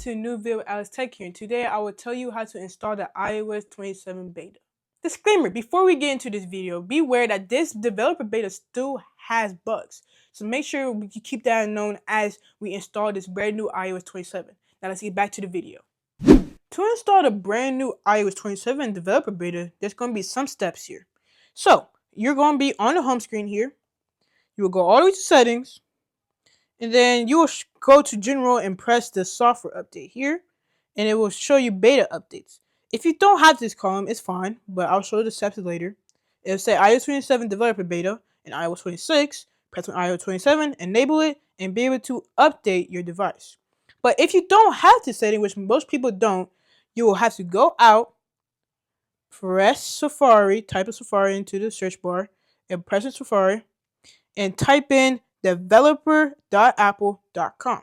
to a new video with Alex Tech here, and today I will tell you how to install the iOS 27 beta. Disclaimer, before we get into this video, be aware that this developer beta still has bugs, so make sure we keep that in known as we install this brand new iOS 27. Now let's get back to the video. To install the brand new iOS 27 developer beta, there's going to be some steps here. So, you're going to be on the home screen here, you will go all the way to settings, and then you will go to general and press the software update here, and it will show you beta updates. If you don't have this column, it's fine, but I'll show you the steps later. It'll say iOS 27 developer beta and iOS 26. Press on iOS 27, enable it, and be able to update your device. But if you don't have this setting, which most people don't, you will have to go out, press Safari, type in Safari into the search bar, and press in Safari, and type in developer.apple.com.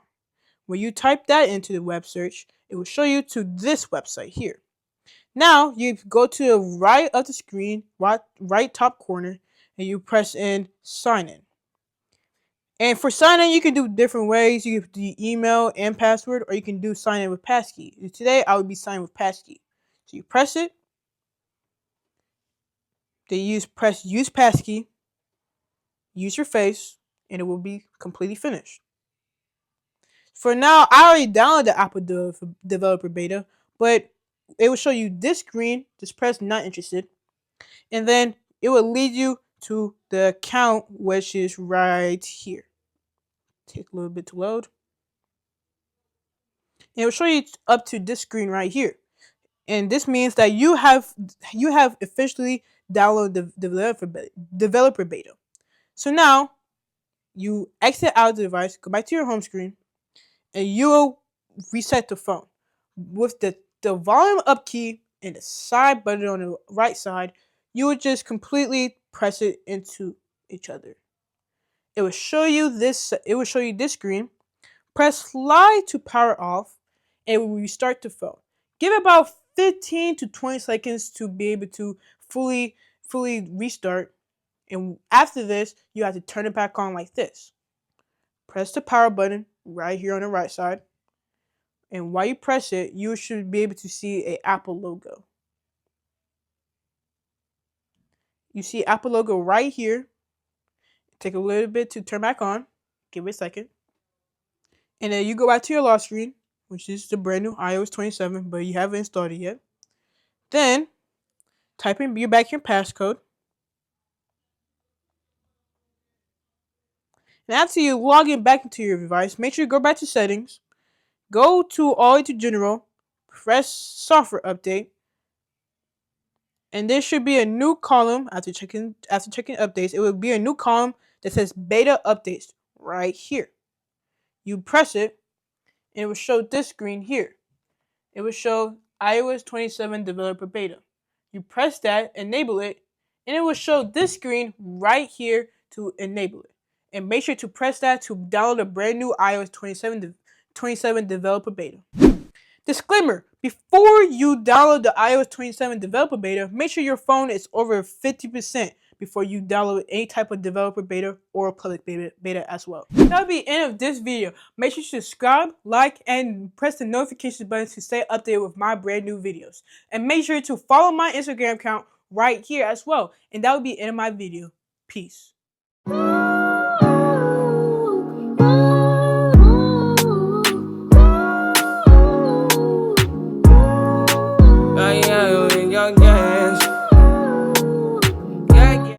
When you type that into the web search, it will show you to this website here. Now you go to the right of the screen, right top corner, and you press in sign in. And for sign in, you can do different ways. You can do email and password, or you can do sign in with passkey. Today I would be signing with passkey. So you press it. Then press use passkey. Use your face, and it will be completely finished. For now, I already downloaded the Apple developer beta, but it will show you this screen. Just press not interested, and then it will lead you to the account, which is right here. Take a little bit to load, and it will show you up to this screen right here, and this means that you have officially downloaded the developer beta. So now you exit out of the device, go back to your home screen, and you will reset the phone. With the volume up key and the side button on the right side, you will just completely press it into each other. It will show you this screen. Press slide to power off, and it will restart the phone. Give it about 15 to 20 seconds to be able to fully restart. And after this, you have to turn it back on like this. Press the power button right here on the right side. And while you press it, you should be able to see an Apple logo. You see Apple logo right here. Take a little bit to turn back on. Give it a second. And then you go back to your lock screen, which is the brand new iOS 27, but you haven't installed it yet. Then, type in your passcode. And after you log in back into your device, make sure you go back to settings, go to all the way to general, press software update, and there should be a new column after checking updates. It will be a new column that says beta updates right here. You press it, and it will show this screen here. It will show iOS 27 developer beta. You press that, enable it, and it will show this screen right here to enable it. And make sure to press that to download a brand new iOS 27 developer beta. Disclaimer, before you download the iOS 27 developer beta, make sure your phone is over 50% before you download any type of developer beta or public beta as well. That'll be the end of this video. Make sure to subscribe, like, and press the notification button to stay updated with my brand new videos. And make sure to follow my Instagram account right here as well. And that will be the end of my video. Peace.